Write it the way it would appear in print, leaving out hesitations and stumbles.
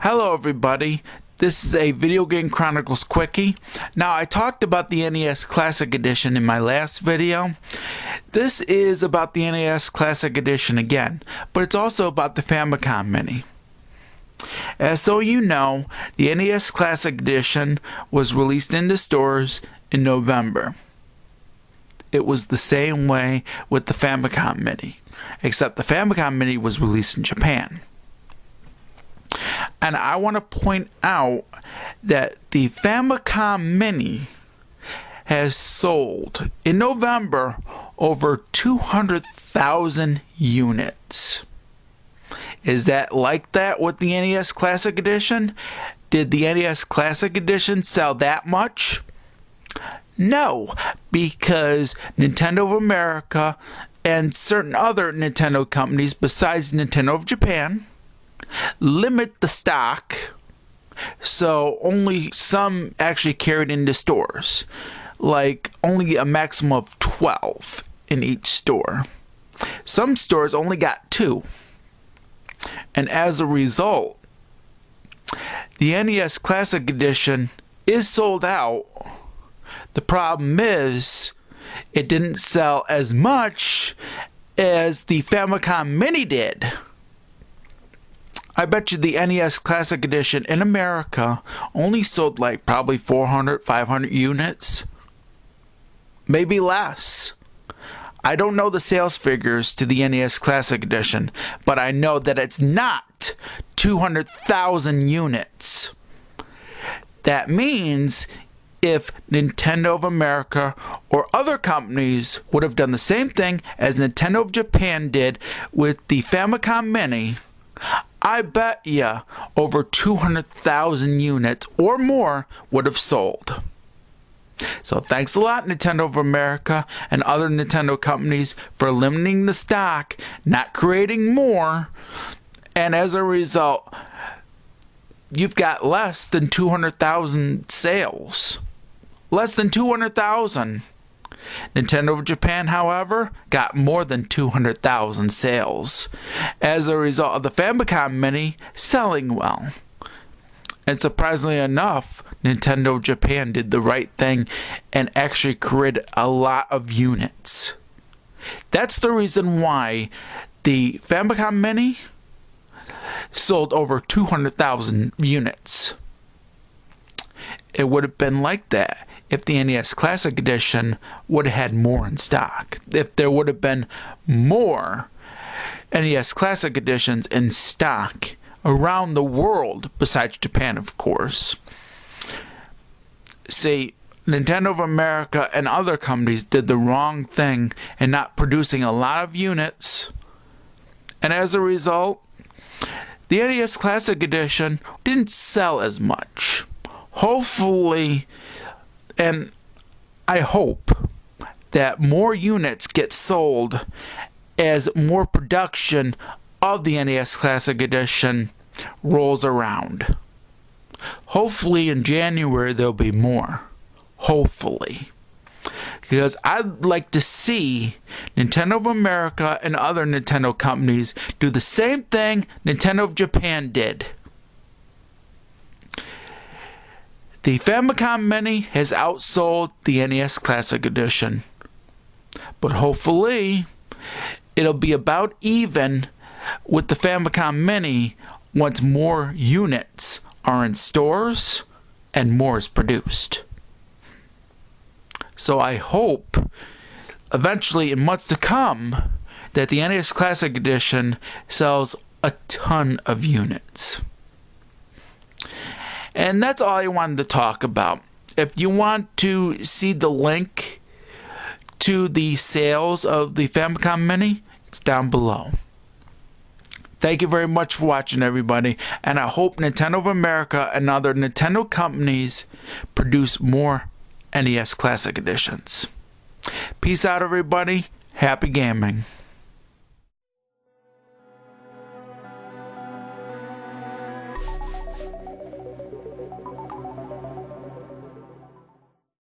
Hello everybody, this is a Video Game Chronicles Quickie. Now I talked about the NES Classic Edition in my last video. This is about the NES Classic Edition again, but it's also about the Famicom Mini. As so you know, the NES Classic Edition was released into stores in November. It was the same way with the Famicom Mini, except the Famicom Mini was released in Japan. And I want to point out that the Famicom Mini has sold in November over 200,000 units. Is that like that with the NES Classic Edition? Did the NES Classic Edition sell that much? No, because Nintendo of America and certain other Nintendo companies besides Nintendo of Japan limit the stock, so only some actually carried into stores, like only a maximum of 12 in each store. Some stores only got 2, and as a result, the NES Classic Edition is sold out. The problem is it didn't sell as much as the Famicom Mini did. I bet you the NES Classic Edition in America only sold like probably 400, 500 units. Maybe less. I don't know the sales figures to the NES Classic Edition, but I know that it's not 200,000 units. That means if Nintendo of America or other companies would have done the same thing as Nintendo of Japan did with the Famicom Mini, I bet ya over 200,000 units or more would have sold. So thanks a lot, Nintendo of America and other Nintendo companies, for limiting the stock, not creating more, and as a result, you've got less than 200,000 sales. Less than 200,000. Nintendo of Japan, however, got more than 200,000 sales as a result of the Famicom Mini selling well. And surprisingly enough, Nintendo of Japan did the right thing and actually created a lot of units. That's the reason why the Famicom Mini sold over 200,000 units. It would have been like that if the NES Classic Edition would have had more in stock. If there would have been more NES Classic Editions in stock around the world, besides Japan, of course. See, Nintendo of America and other companies did the wrong thing in not producing a lot of units, and as a result, the NES Classic Edition didn't sell as much. Hopefully, and I hope that more units get sold as more production of the NES Classic Edition rolls around. Hopefully in January there'll be more. Hopefully. Because I'd like to see Nintendo of America and other Nintendo companies do the same thing Nintendo of Japan did. The Famicom Mini has outsold the NES Classic Edition. But hopefully, it'll be about even with the Famicom Mini once more units are in stores and more is produced. So I hope, eventually in months to come, that the NES Classic Edition sells a ton of units. And that's all I wanted to talk about. If you want to see the link to the sales of the Famicom Mini, it's down below. Thank you very much for watching, everybody, and I hope Nintendo of America and other Nintendo companies produce more NES Classic Editions. Peace out, everybody. Happy gaming.